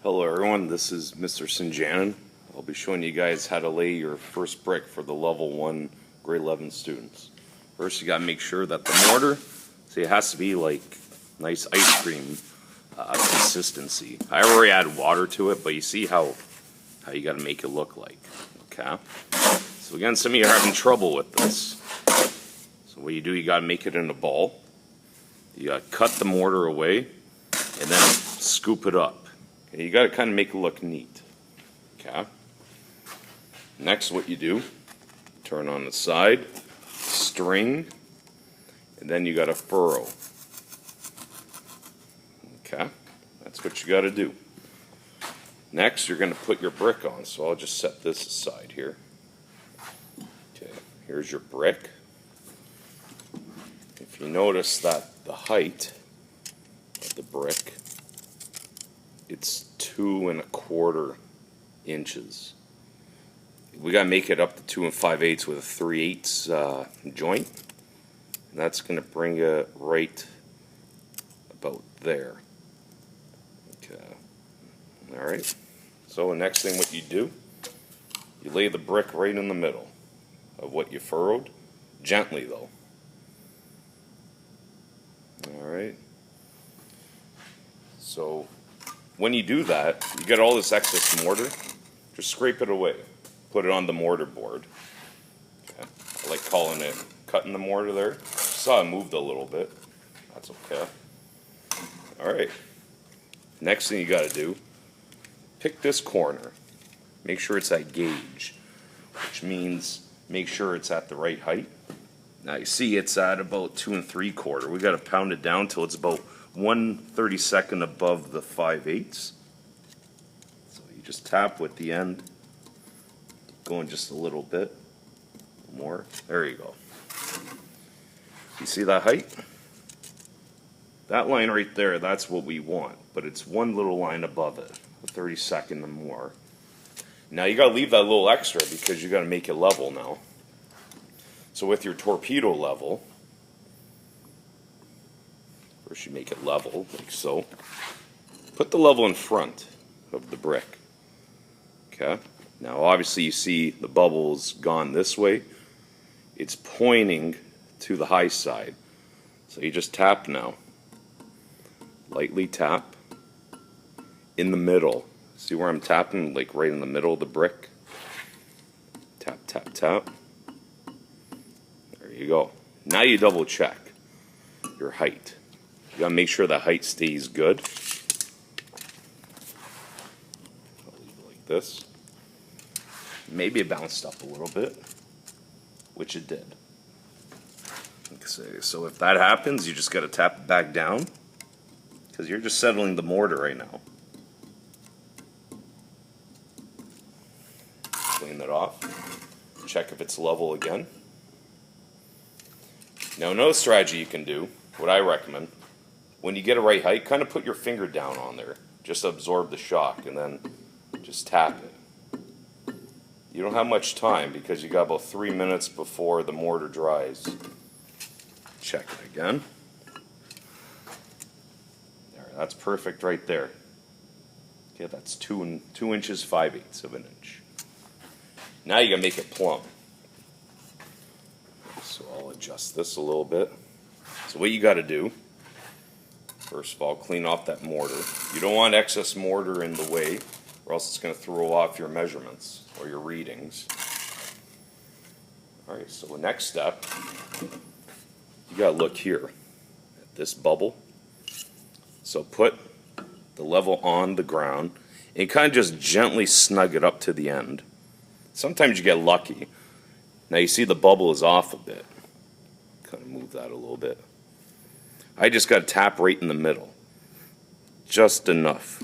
Hello everyone, this is Mr. Sinjanin. I'll be showing you guys how to lay your first brick for the level 1 grade 11 students. First you gotta make sure that the mortar, see, it has to be like nice ice cream consistency. I already add water to it, but you see how you gotta make it look like. Okay? So again, some of you are having trouble with this. So what you do, you gotta make it in a ball. You gotta cut the mortar away and then scoop it up. Okay, you got to kind of make it look neat. Okay. Next, what you do, turn on the side, string, and then you got to furrow. Okay, that's what you got to do. Next, you're going to put your brick on, so I'll just set this aside here. Okay, here's your brick. If you notice that the height of the brick, it's 2 1/4 inches. We gotta make it up to 2 5/8 with a 3/8 joint, and that's gonna bring it right about there. Okay. All right. So the next thing, what you do, you lay the brick right in the middle of what you furrowed, gently though. All right. So when you do that, you get all this excess mortar, just scrape it away. Put it on the mortar board. Okay. I like calling it cutting the mortar there. Saw it moved a little bit. That's okay. Alright. Next thing you gotta do, pick this corner. Make sure it's at gauge, which means make sure it's at the right height. Now you see it's at about 2 3/4. We gotta pound it down till it's about 1/32 above the 5/8. So you just tap with the end, going just a little bit more. There you go. You see that height? That line right there, that's what we want, but it's one little line above it, a 32nd and more. Now you gotta leave that little extra because you gotta make it level now. So with your torpedo level, first you make it level, like so. Put the level in front of the brick. Okay? Now obviously you see the bubbles gone this way. It's pointing to the high side. So you just tap now. Lightly tap. In the middle. See where I'm tapping? Like right in the middle of the brick. Tap, tap, tap. There you go. Now you double check your height. You gotta make sure the height stays good. I'll leave it like this. Maybe it bounced up a little bit, which it did. Okay, so if that happens, you just gotta tap it back down, because you're just settling the mortar right now. Clean that off. Check if it's level again. Now another strategy you can do, what I recommend, when you get a right height, kind of put your finger down on there. Just absorb the shock and then just tap it. You don't have much time because you got about 3 minutes before the mortar dries. Check it again. There, that's perfect right there. Okay, that's 2 inches 5/8 of an inch. Now you gotta make it plumb. So I'll adjust this a little bit. So what you gotta do, first of all, clean off that mortar. You don't want excess mortar in the way, or else it's going to throw off your measurements or your readings. Alright, so the next step, you got to look here at this bubble. So put the level on the ground and kind of just gently snug it up to the end. Sometimes you get lucky. Now you see the bubble is off a bit. Kind of move that a little bit. I just got to tap right in the middle. Just enough.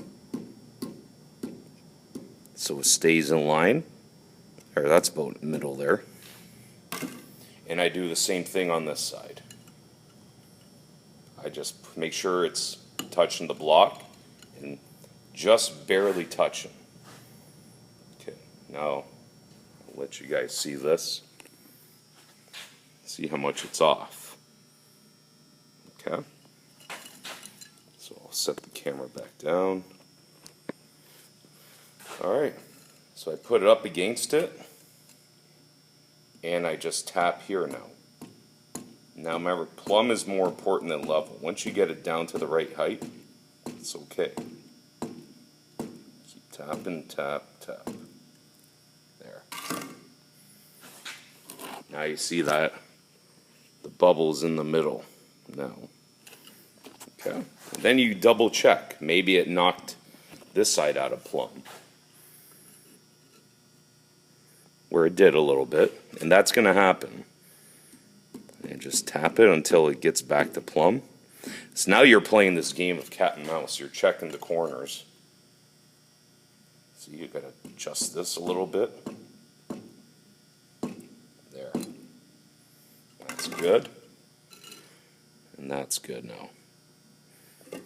So it stays in line. Or that's about middle there. And I do the same thing on this side. I just make sure it's touching the block and just barely touching. Okay, now I'll let you guys see this. See how much it's off. Okay. So I'll set the camera back down. Alright, so I put it up against it, and I just tap here now. Now remember, plumb is more important than level. Once you get it down to the right height, it's okay. Keep tapping, tap, tap. There. Now you see that the bubble's in the middle now. Okay. And then you double check. Maybe it knocked this side out of plumb, where it did a little bit, and that's going to happen. And just tap it until it gets back to plumb. So now you're playing this game of cat and mouse. You're checking the corners. So you got to adjust this a little bit. There. That's good. And that's good now. A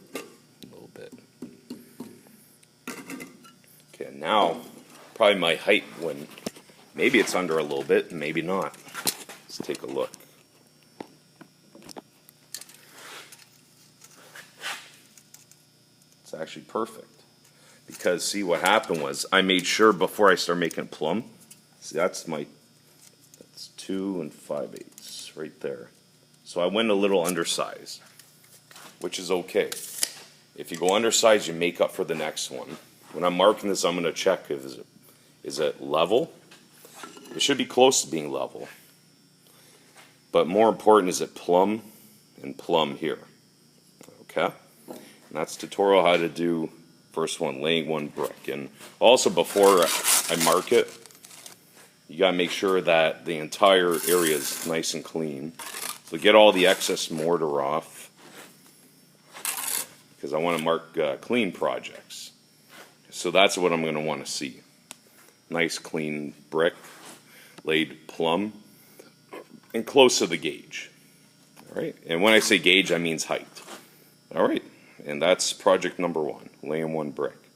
little bit. Okay, now probably my height when maybe it's under a little bit, maybe not. Let's take a look. It's actually perfect. Because see what happened was I made sure before I start making plumb. See that's 2 5/8 right there. So I went a little undersized, which is okay. If you go undersized, you make up for the next one. When I'm marking this, I'm going to check if is it level. It should be close to being level. But more important, is it plumb and plumb here. Okay? And that's tutorial how to do first one, laying one brick. And also before I mark it, you got to make sure that the entire area is nice and clean. So get all the excess mortar off, because I want to mark clean projects. So that's what I'm going to want to see. Nice clean brick, laid plumb, and close to the gauge. All right, and when I say gauge, I mean height. All right, and that's project number 1, laying one brick.